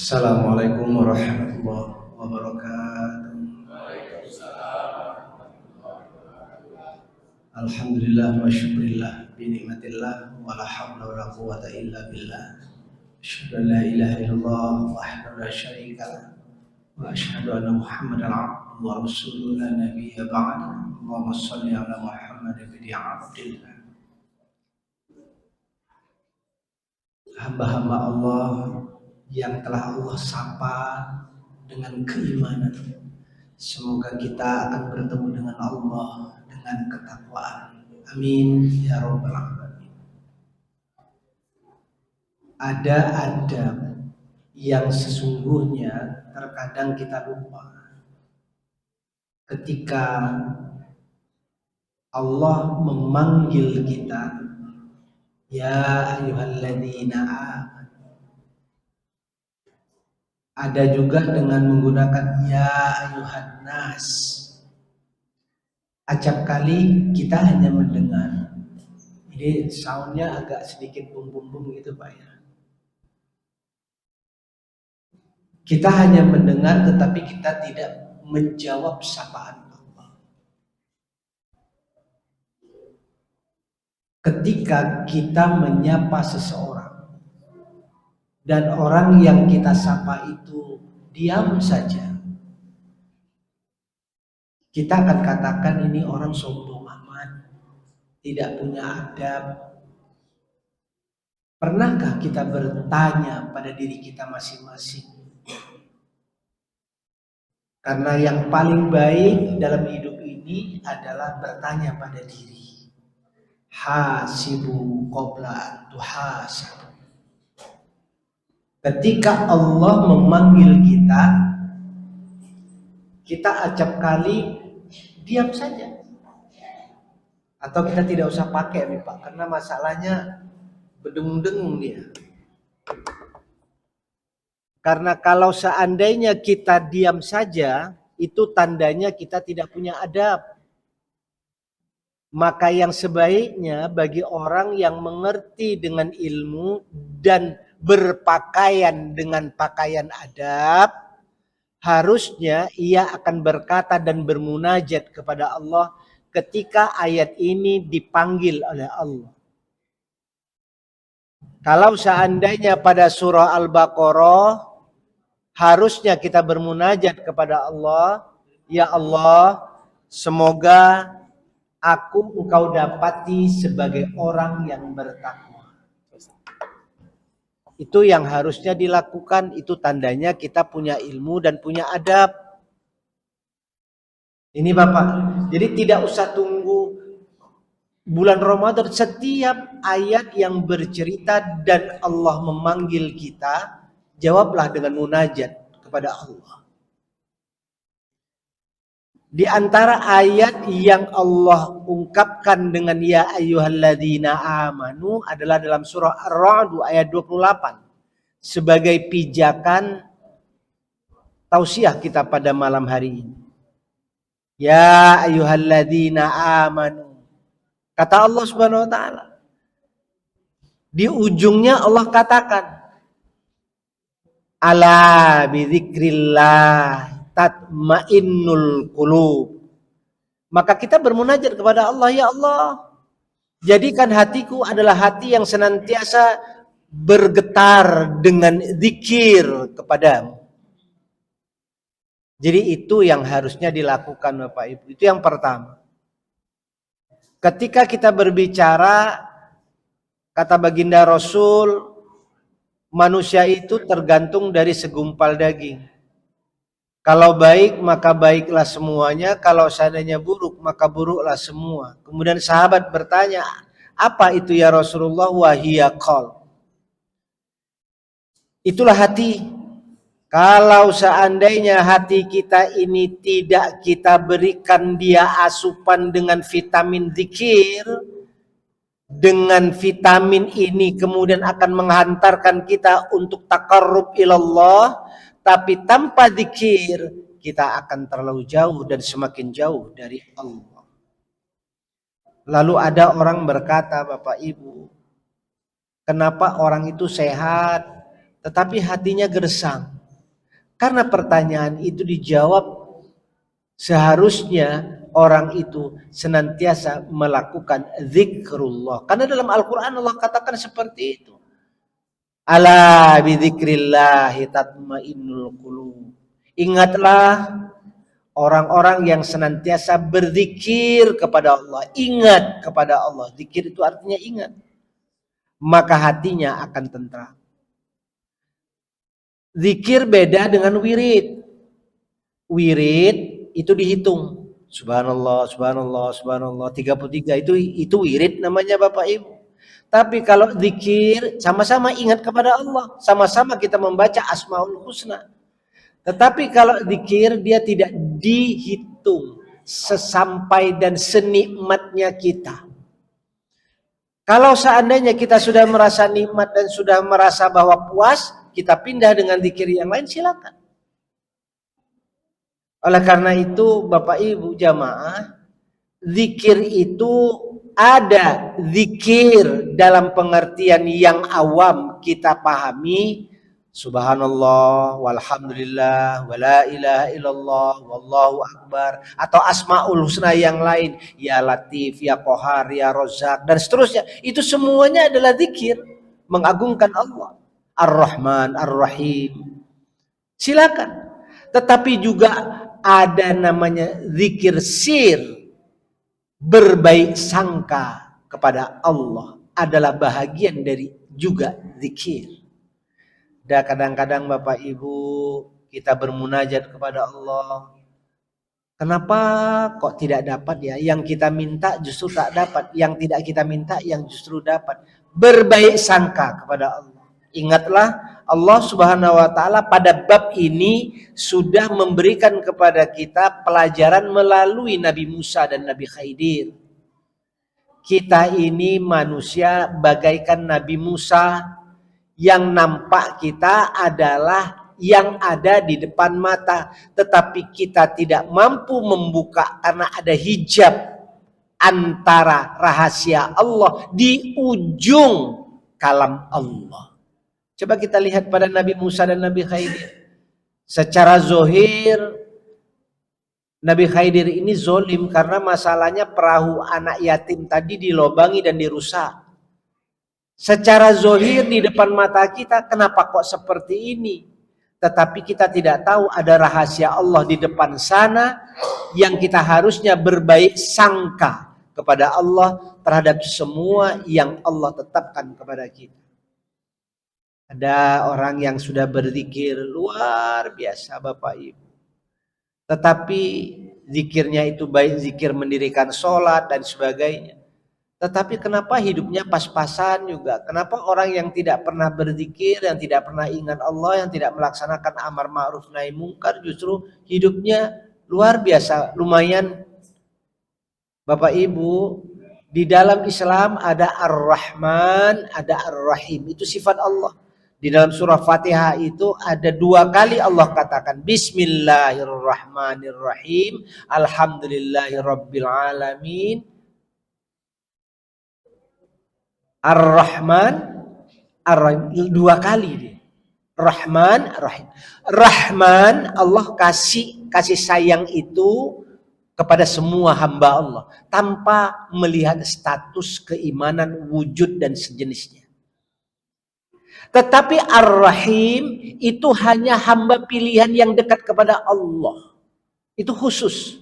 Assalamualaikum warahmatullahi wabarakatuh. Alhamdulillah wa syukurillah bi ni'matillah wa la hawla wa la quwwata illa billah. Asyhadu an la ilaha illallah wahdahu la syarika lah wa asyhadu anna Muhammadan abduhu wa rasuluhu la nabiyya ba'da. Allahumma shalli ala Muhammad bin Abdillah. Hamba-hamba Allah yang telah Allah sapa dengan keimanan, semoga kita akan bertemu dengan Allah dengan ketakwaan. Amin ya rabbal alamin. Ada adab yang sesungguhnya terkadang kita lupa. Ketika Allah memanggil kita, ya ayyuhalladzina amanu. Ada juga dengan menggunakan ya ayyuhan nas. Acap kali kita hanya mendengar. Jadi soundnya agak sedikit bum-bum gitu Pak ya. Kita hanya mendengar tetapi kita tidak menjawab sapaan Allah. Ketika kita menyapa seseorang dan orang yang kita sapa itu diam saja, kita akan katakan ini orang sombong amat, tidak punya adab. Pernahkah kita bertanya pada diri kita masing-masing? Karena yang paling baik dalam hidup ini adalah bertanya pada diri. Hasibu qabla an tuhasabu. Ketika Allah memanggil kita, kita acap kali diam saja. Atau kita tidak usah pakai nih Pak, karena masalahnya berdengung-dengung dia. Karena kalau seandainya kita diam saja, itu tandanya kita tidak punya adab. Maka yang sebaiknya bagi orang yang mengerti dengan ilmu dan berpakaian dengan pakaian adab, harusnya ia akan berkata dan bermunajat kepada Allah ketika ayat ini dipanggil oleh Allah. Kalau seandainya pada surah Al-Baqarah, harusnya kita bermunajat kepada Allah, ya Allah, semoga engkau dapati sebagai orang yang bertakwa. Itu yang harusnya dilakukan, itu tandanya kita punya ilmu dan punya adab. Ini Bapak, jadi tidak usah tunggu bulan Ramadan, setiap ayat yang bercerita dan Allah memanggil kita, jawablah dengan munajat kepada Allah. Di antara ayat yang Allah ungkapkan dengan ya ayyuhalladzina amanu adalah dalam surah Ar-Ra'd ayat 28. Sebagai pijakan tausiah kita pada malam hari ini. Ya ayyuhalladzina amanu. Kata Allah Subhanahu wa taala. Di ujungnya Allah katakan, ala bidzikrillah tatmainnul qulub. Maka kita bermunajat kepada Allah, ya Allah, jadikan hatiku adalah hati yang senantiasa bergetar dengan zikir kepadamu. Jadi itu yang harusnya dilakukan Bapak Ibu. Itu yang pertama. Ketika kita berbicara, kata baginda Rasul, manusia itu tergantung dari segumpal daging. Kalau baik maka baiklah semuanya, kalau seandainya buruk maka buruklah semua. Kemudian sahabat bertanya, apa itu ya Rasulullah? Wahiyya qalb. Itulah hati. Kalau seandainya hati kita ini tidak kita berikan dia asupan dengan vitamin zikir, dengan vitamin ini kemudian akan menghantarkan kita untuk taqarrub ilallah, tapi tanpa zikir kita akan terlalu jauh dan semakin jauh dari Allah. Lalu ada orang berkata, Bapak Ibu, kenapa orang itu sehat, tetapi hatinya gersang. Karena pertanyaan itu dijawab, seharusnya orang itu senantiasa melakukan zikrullah. Karena dalam Al-Quran Allah katakan seperti itu. Ala bidzikrillahi tatmainnul qulub. Ingatlah orang-orang yang senantiasa berzikir kepada Allah. Ingat kepada Allah. Zikir itu artinya ingat. Maka hatinya akan tentram. Zikir beda dengan wirid. Wirid itu dihitung. Subhanallah, subhanallah, subhanallah. 33 itu wirid namanya Bapak Ibu. Tapi kalau zikir sama-sama ingat kepada Allah. Sama-sama kita membaca Asmaul Husna. Tetapi kalau zikir dia tidak dihitung sesampai dan senikmatnya kita. Kalau seandainya kita sudah merasa nikmat dan sudah merasa bahwa puas, kita pindah dengan zikir yang lain, silakan. Oleh karena itu Bapak Ibu jamaah, zikir itu ada zikir dalam pengertian yang awam kita pahami. Subhanallah, walhamdulillah, wala ilaha illallah, wallahu akbar. Atau asma'ul husna yang lain. Ya Latif, ya Qahar, ya Razzaq, dan seterusnya. Itu semuanya adalah zikir. Mengagungkan Allah. Ar-Rahman, Ar-Rahim. Silakan. Tetapi juga ada namanya zikir sir. Berbaik sangka kepada Allah adalah bahagian dari juga zikir. Dan kadang-kadang Bapak Ibu kita bermunajat kepada Allah. Kenapa kok tidak dapat ya? Yang kita minta justru tak dapat. Yang tidak kita minta yang justru dapat. Berbaik sangka kepada Allah. Ingatlah Allah Subhanahu wa taala pada bab ini sudah memberikan kepada kita pelajaran melalui Nabi Musa dan Nabi Khidir. Kita ini manusia bagaikan Nabi Musa. Yang nampak kita adalah yang ada di depan mata. Tetapi kita tidak mampu membuka karena ada hijab antara rahasia Allah di ujung kalam Allah. Coba kita lihat pada Nabi Musa dan Nabi Khidir. Secara zohir, Nabi Khidir ini zolim karena masalahnya perahu anak yatim tadi dilobangi dan dirusak. Secara zohir di depan mata kita, kenapa kok seperti ini? Tetapi kita tidak tahu ada rahasia Allah di depan sana yang kita harusnya berbaik sangka kepada Allah terhadap semua yang Allah tetapkan kepada kita. Ada orang yang sudah berzikir luar biasa Bapak Ibu. Tetapi zikirnya itu baik zikir mendirikan sholat dan sebagainya. Tetapi kenapa hidupnya pas-pasan juga? Kenapa orang yang tidak pernah berzikir, yang tidak pernah ingat Allah, yang tidak melaksanakan amar ma'ruf nahi mungkar, justru hidupnya luar biasa, lumayan. Bapak Ibu, di dalam Islam ada Ar-Rahman, ada Ar-Rahim. Itu sifat Allah. Di dalam surah Fatihah itu ada 2 kali Allah katakan Bismillahirrahmanirrahim, Alhamdulillahirabbil alamin. Ar-Rahman, Ar-Rahim, 2 kali dia. Rahman, Rahim. Rahman, Allah kasih sayang itu kepada semua hamba Allah tanpa melihat status keimanan, wujud dan sejenisnya. Tetapi Ar-Rahim itu hanya hamba pilihan yang dekat kepada Allah. Itu khusus.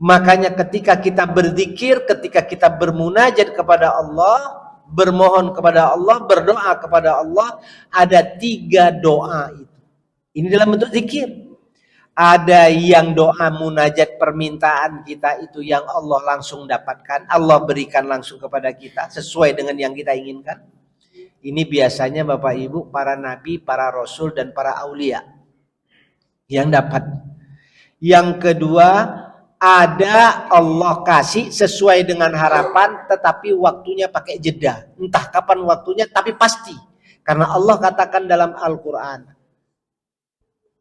Makanya ketika kita berzikir, ketika kita bermunajat kepada Allah, bermohon kepada Allah, berdoa kepada Allah, ada 3 doa itu. Ini dalam bentuk zikir. Ada yang doa munajat permintaan kita itu yang Allah langsung dapatkan, Allah berikan langsung kepada kita sesuai dengan yang kita inginkan. Ini biasanya Bapak Ibu para nabi, para rasul dan para aulia yang dapat. Yang kedua, ada Allah kasih sesuai dengan harapan tetapi waktunya pakai jeda. Entah kapan waktunya tapi pasti. Karena Allah katakan dalam Al-Quran.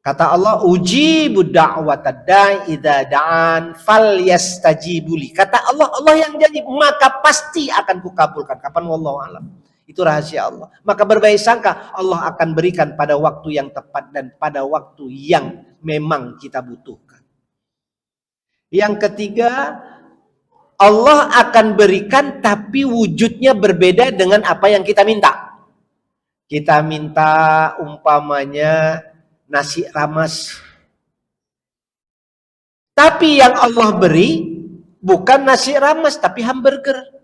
Kata Allah, ujibu da'watad da'i idza da'an falyastajibuli. Kata Allah, Allah yang janji maka pasti akan kukabulkan. Kapan wallahu alam. Itu rahasia Allah. Maka berbaik sangka Allah akan berikan pada waktu yang tepat dan pada waktu yang memang kita butuhkan. Yang ketiga, Allah akan berikan tapi wujudnya berbeda dengan apa yang kita minta. Kita minta umpamanya nasi rames. Tapi yang Allah beri bukan nasi rames tapi hamburger.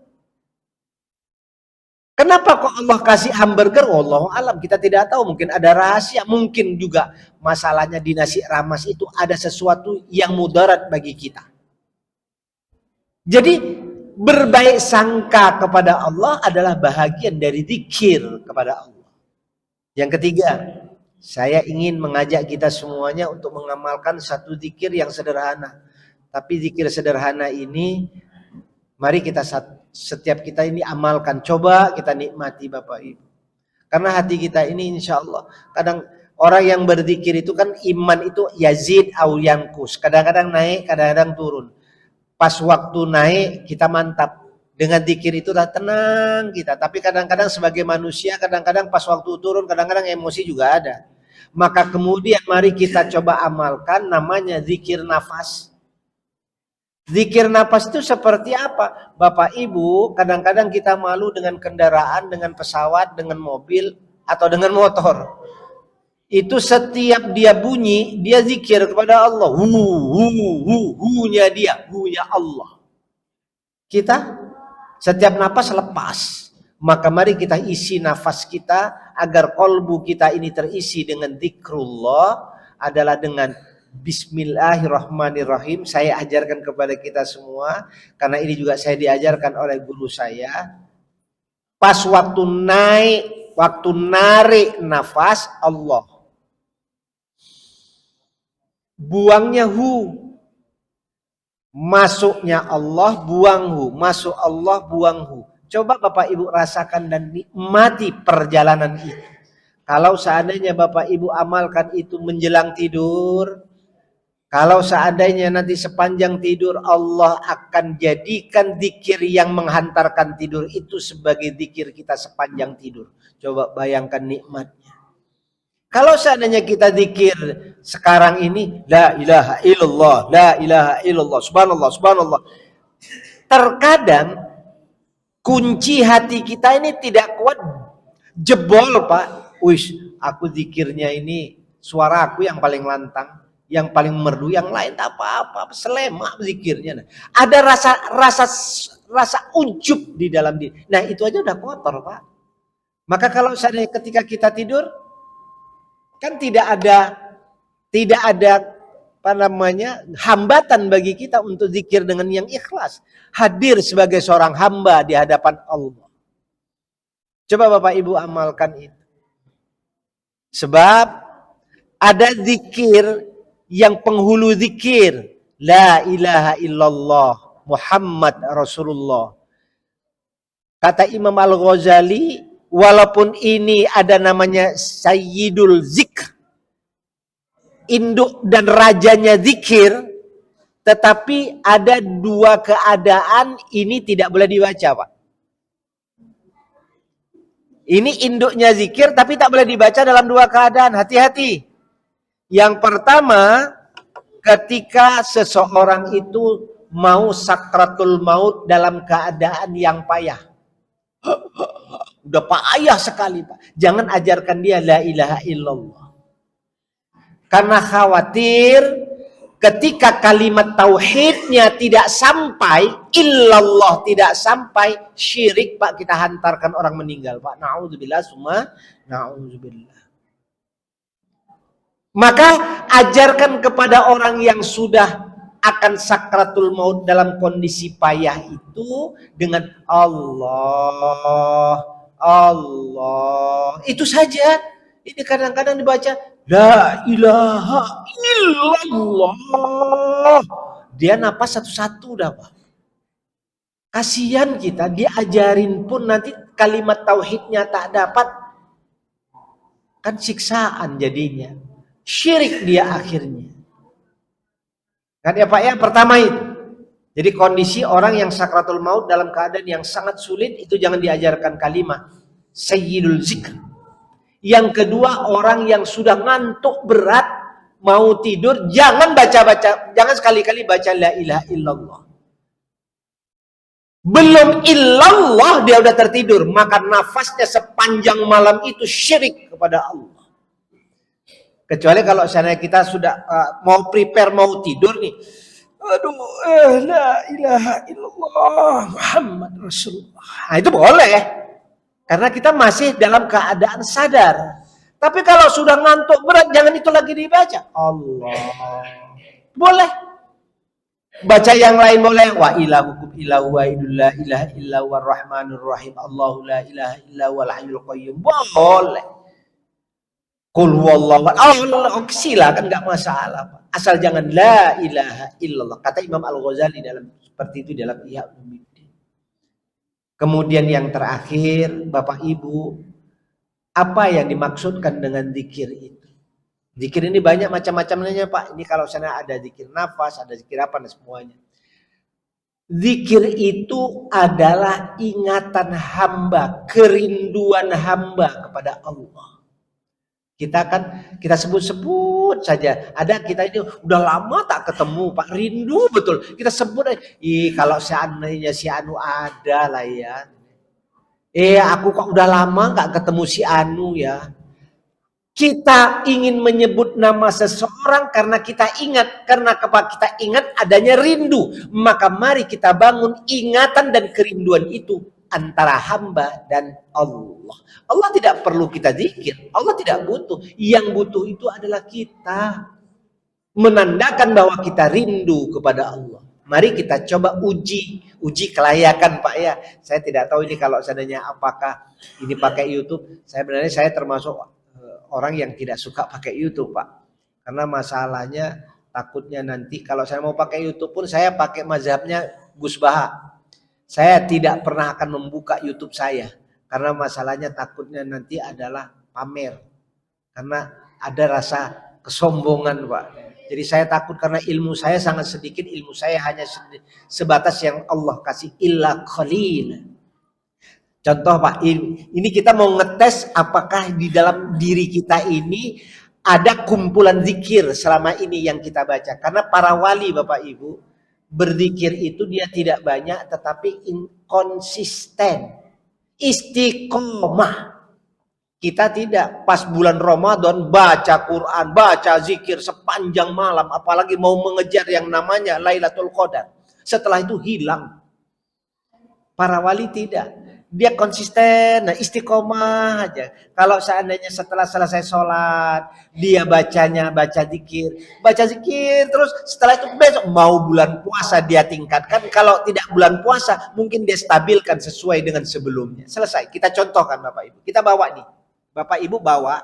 Kenapa kok Allah kasih hamburger? Wallahu alam, kita tidak tahu, mungkin ada rahasia, mungkin juga masalahnya di nasi rames itu ada sesuatu yang mudarat bagi kita. Jadi berbaik sangka kepada Allah adalah bahagian dari zikir kepada Allah. Yang ketiga, saya ingin mengajak kita semuanya untuk mengamalkan satu zikir yang sederhana. Tapi zikir sederhana ini mari kita setiap kita ini amalkan, coba kita nikmati Bapak Ibu. Karena hati kita ini insya Allah, kadang orang yang berzikir itu kan iman itu yazid au yankus. Kadang-kadang naik, kadang-kadang turun. Pas waktu naik kita mantap. Dengan zikir itu dah tenang kita. Tapi kadang-kadang sebagai manusia, kadang-kadang pas waktu turun, kadang-kadang emosi juga ada. Maka kemudian mari kita coba amalkan namanya zikir nafas. Zikir nafas itu seperti apa? Bapak Ibu, kadang-kadang kita malu dengan kendaraan, dengan pesawat, dengan mobil, atau dengan motor. Itu setiap dia bunyi, dia zikir kepada Allah. Hu-nya dia, hu-nya Allah. Kita setiap nafas lepas. Maka mari kita isi nafas kita agar kolbu kita ini terisi dengan zikrullah adalah dengan Bismillahirrahmanirrahim. Saya ajarkan kepada kita semua karena ini juga saya diajarkan oleh guru saya. Pas waktu naik, waktu narik nafas Allah, buangnya hu, masuknya Allah, buang hu, masuk Allah, buang hu. Coba Bapak Ibu rasakan dan nikmati perjalanan itu. Kalau seandainya Bapak Ibu amalkan itu menjelang tidur, kalau seandainya nanti sepanjang tidur Allah akan jadikan zikir yang menghantarkan tidur itu sebagai zikir kita sepanjang tidur. Coba bayangkan nikmatnya. Kalau seandainya kita zikir sekarang ini la ilaha illallah, la ilaha illallah, subhanallah, subhanallah. Terkadang kunci hati kita ini tidak kuat, jebol Pak. Wis, aku zikirnya ini suara aku yang paling lantang, yang paling merdu, yang lain tak apa-apa, selemak zikirnya. Ada rasa ujub di dalam diri. Nah, itu aja udah kotor, Pak. Maka kalau seandainya ketika kita tidur kan tidak ada apa namanya hambatan bagi kita untuk zikir dengan yang ikhlas, hadir sebagai seorang hamba di hadapan Allah. Coba Bapak Ibu amalkan itu. Sebab ada zikir yang penghulu zikir la ilaha illallah Muhammad Rasulullah. Kata Imam Al-Ghazali, walaupun ini ada namanya Sayyidul Zikr, induk dan rajanya zikir, tetapi ada dua keadaan ini tidak boleh dibaca, Pak. Ini induknya zikir tapi tak boleh dibaca dalam dua keadaan, hati-hati. Yang pertama, ketika seseorang itu mau sakratul maut dalam keadaan yang payah. Udah payah sekali, Pak. Jangan ajarkan dia la ilaha illallah. Karena khawatir ketika kalimat tauhidnya tidak sampai, illallah tidak sampai, syirik, Pak, kita hantarkan orang meninggal, Pak. Na'udzubillah, summa na'udzubillah. Maka ajarkan kepada orang yang sudah akan sakratul maut dalam kondisi payah itu dengan Allah, Allah. Itu saja. Ini kadang-kadang dibaca la ilaha illallah. Dia napas satu-satu dah, Pak. Kasihan kita, diajarin pun nanti kalimat tauhidnya tak dapat. Kan siksaan jadinya. Syirik dia akhirnya. Kan ya Pak ya, pertama itu. Jadi kondisi orang yang sakratul maut dalam keadaan yang sangat sulit itu jangan diajarkan kalimat. sayyidul zikr. Yang kedua, orang yang sudah ngantuk berat, mau tidur, jangan baca-baca, jangan sekali-kali baca la ilaha illallah. Belum illallah dia udah tertidur, maka nafasnya sepanjang malam itu syirik kepada Allah. Kecuali kalau seandainya kita sudah mau prepare mau tidur nih, aduh, la ilaha illallah Muhammad Rasulullah. Nah, itu boleh, karena kita masih dalam keadaan sadar. Tapi kalau sudah ngantuk berat, jangan itu lagi dibaca. Allah. Boleh. Baca yang lain boleh. Wa ilahukum ilahu wa idullah ilaha illa wa rahmanur rahim. Allahu la ilaha illa wal hayyul qayyum. Boleh. Qul huwallahu ahad. Silakan, enggak masalah. Asal jangan la ilaha illallah. Kata Imam Al-Ghazali dalam seperti itu dalam Ihya Ulumuddin. Kemudian yang terakhir, Bapak Ibu, apa yang dimaksudkan dengan zikir itu? Zikir ini banyak macam-macamnya, Pak. Ini kalau sana ada zikir nafas, ada zikir apa dan semuanya. Zikir itu adalah ingatan hamba, kerinduan hamba kepada Allah. Kita sebut-sebut saja. Ada kita ini udah lama tak ketemu, Pak, rindu betul. Kita sebut aja. Kalau seandainya si Anu ada lah ya. Aku kok udah lama nggak ketemu si Anu ya. Kita ingin menyebut nama seseorang karena kita ingat, karena kita ingat adanya rindu. Maka mari kita bangun ingatan dan kerinduan itu antara hamba dan Allah. Allah tidak perlu kita zikir, Allah tidak butuh. Yang butuh itu adalah kita menandakan bahwa kita rindu kepada Allah. Mari kita coba uji kelayakan, Pak ya. Saya tidak tahu ini kalau seandainya apakah ini pakai YouTube. Saya termasuk orang yang tidak suka pakai YouTube, Pak. Karena masalahnya takutnya nanti kalau saya mau pakai YouTube pun saya pakai mazhabnya Gus Baha. Saya tidak pernah akan membuka YouTube saya. Karena masalahnya takutnya nanti adalah pamer. Karena ada rasa kesombongan, Pak. Jadi saya takut karena ilmu saya sangat sedikit. Ilmu saya hanya sebatas yang Allah kasih, illa qalil. Contoh, Pak, ini kita mau ngetes apakah di dalam diri kita ini ada kumpulan zikir selama ini yang kita baca. Karena para wali, Bapak Ibu, berzikir itu dia tidak banyak tetapi konsisten, istiqomah. Kita tidak pas bulan Ramadan baca Quran, baca zikir sepanjang malam, apalagi mau mengejar yang namanya Lailatul Qadar. Setelah itu hilang. Para wali tidak. Dia konsisten, istiqomah aja. Kalau seandainya setelah selesai sholat, dia baca zikir, terus setelah itu besok mau bulan puasa dia tingkatkan. Kalau tidak bulan puasa, mungkin dia stabilkan sesuai dengan sebelumnya. Selesai. Kita contohkan, Bapak Ibu. Kita bawa nih. Bapak Ibu bawa.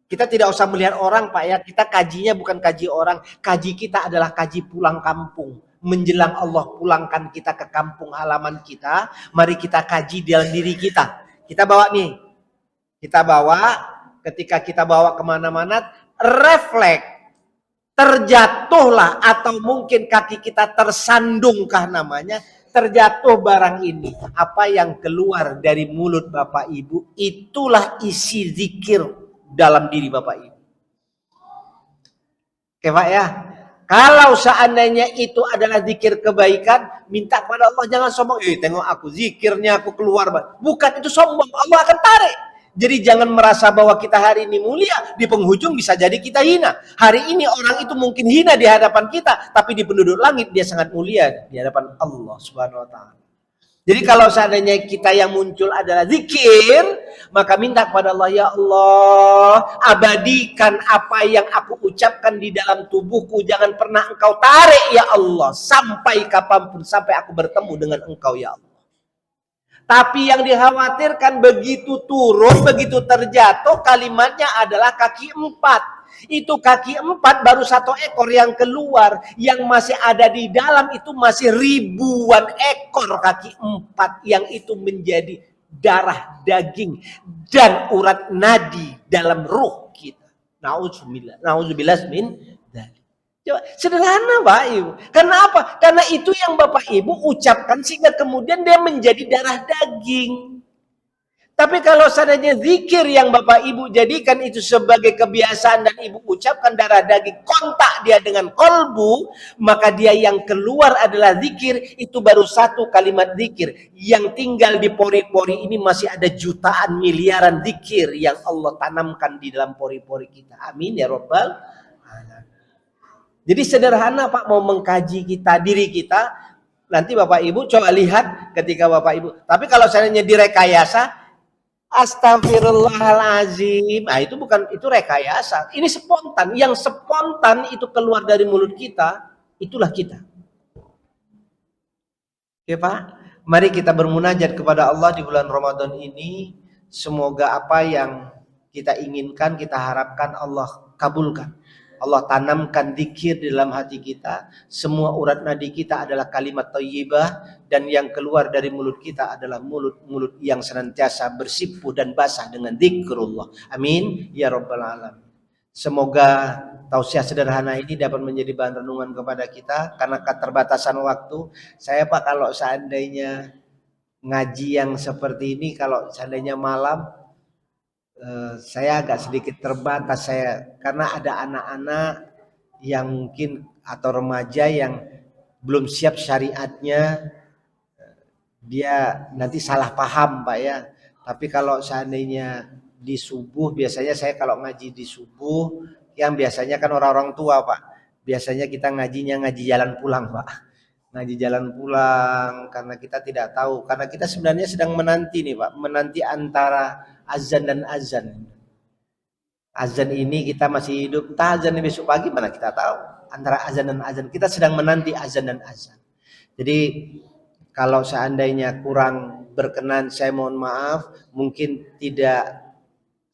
Kita tidak usah melihat orang, Pak ya. Kita kajinya bukan kaji orang. Kaji kita adalah kaji pulang kampung. Menjelang Allah pulangkan kita ke kampung halaman kita, mari kita kaji dalam diri kita. Kita bawa nih, ketika kita bawa kemana-mana, refleks, terjatuhlah atau mungkin kaki kita tersandungkah namanya, terjatuh barang ini. Apa yang keluar dari mulut Bapak Ibu, itulah isi zikir dalam diri Bapak Ibu. Oke, Pak ya. Kalau seandainya itu adalah zikir kebaikan, minta kepada Allah, jangan sombong. Tengok aku, zikirnya aku keluar. Bukan itu sombong, Allah akan tarik. Jadi jangan merasa bahwa kita hari ini mulia, di penghujung bisa jadi kita hina. Hari ini orang itu mungkin hina di hadapan kita, tapi di penduduk langit dia sangat mulia di hadapan Allah Subhanahu wa Ta'ala. Jadi kalau seandainya kita yang muncul adalah zikir, maka minta kepada Allah, ya Allah, abadikan apa yang aku ucapkan di dalam tubuhku. Jangan pernah engkau tarik, ya Allah, sampai kapanpun, sampai aku bertemu dengan engkau, ya Allah. Tapi yang dikhawatirkan begitu turun, begitu terjatuh, kalimatnya adalah kaki empat. Itu kaki empat baru satu ekor yang keluar, yang masih ada di dalam itu masih ribuan ekor kaki empat yang itu menjadi darah, daging dan urat nadi dalam ruh kita. Nauzubillah min dzalik. Coba sederhana, Pak Ibu. Karena apa? Karena itu yang Bapak Ibu ucapkan sehingga kemudian dia menjadi darah daging. Tapi kalau seandainya zikir yang Bapak Ibu jadikan itu sebagai kebiasaan dan Ibu ucapkan darah daging, kontak dia dengan kolbu, maka dia yang keluar adalah zikir, itu baru satu kalimat zikir. Yang tinggal di pori-pori ini masih ada jutaan miliaran zikir yang Allah tanamkan di dalam pori-pori kita. Amin ya Rabbal alamin. Jadi sederhana Pak, mau mengkaji kita, diri kita, nanti Bapak Ibu coba lihat ketika Bapak Ibu. Tapi kalau seandainya direkayasa, astagfirullahalazim. Nah, itu bukan, itu rekayasa. Ini spontan. Yang spontan itu keluar dari mulut kita, itulah kita. Oke, Pak? Mari kita bermunajat kepada Allah di bulan Ramadan ini. Semoga apa yang kita inginkan, kita harapkan Allah kabulkan. Allah tanamkan dzikir di dalam hati kita. Semua urat nadi kita adalah kalimat thayyibah, dan yang keluar dari mulut kita adalah mulut-mulut yang senantiasa bersipuh dan basah dengan zikrullah. Amin ya rabbal alamin. Semoga tausiah sederhana ini dapat menjadi bahan renungan kepada kita karena keterbatasan waktu. Saya Pak, kalau seandainya ngaji yang seperti ini, kalau seandainya malam, saya agak sedikit terbatas karena ada anak-anak yang mungkin atau remaja yang belum siap syariatnya, dia nanti salah paham Pak ya. Tapi kalau seandainya di subuh, biasanya saya kalau ngaji di subuh, yang biasanya kan orang-orang tua Pak, biasanya kita ngajinya ngaji jalan pulang Pak, ngaji jalan pulang, karena kita tidak tahu, karena kita sebenarnya sedang menanti nih Pak, menanti antara azan dan azan. Azan ini kita masih hidup, entah azan besok pagi mana kita tahu. Antara azan dan azan, kita sedang menanti azan dan azan. Jadi kalau seandainya kurang berkenan, saya mohon maaf, mungkin tidak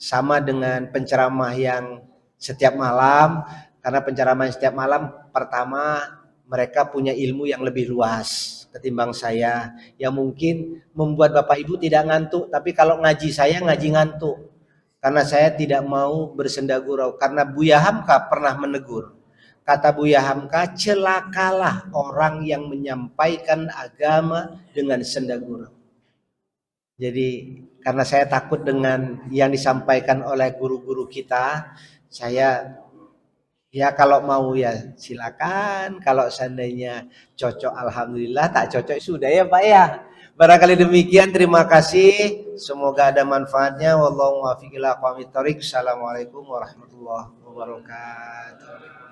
sama dengan penceramah yang setiap malam, karena penceramah yang setiap malam, pertama mereka punya ilmu yang lebih luas ketimbang saya, yang mungkin membuat Bapak Ibu tidak ngantuk. Tapi kalau ngaji saya ngaji ngantuk, karena saya tidak mau bersenda gurau. Karena Buya Hamka pernah menegur, kata Buya Hamka, celakalah orang yang menyampaikan agama dengan senda gurau. Jadi karena saya takut dengan yang disampaikan oleh guru-guru kita, saya ya kalau mau ya silakan, kalau seandainya cocok alhamdulillah, tak cocok sudah ya Pak ya. Barangkali demikian, terima kasih, semoga ada manfaatnya. Wallahu muwaffiq ila aqwamit thoriq. Assalamualaikum warahmatullahi wabarakatuh.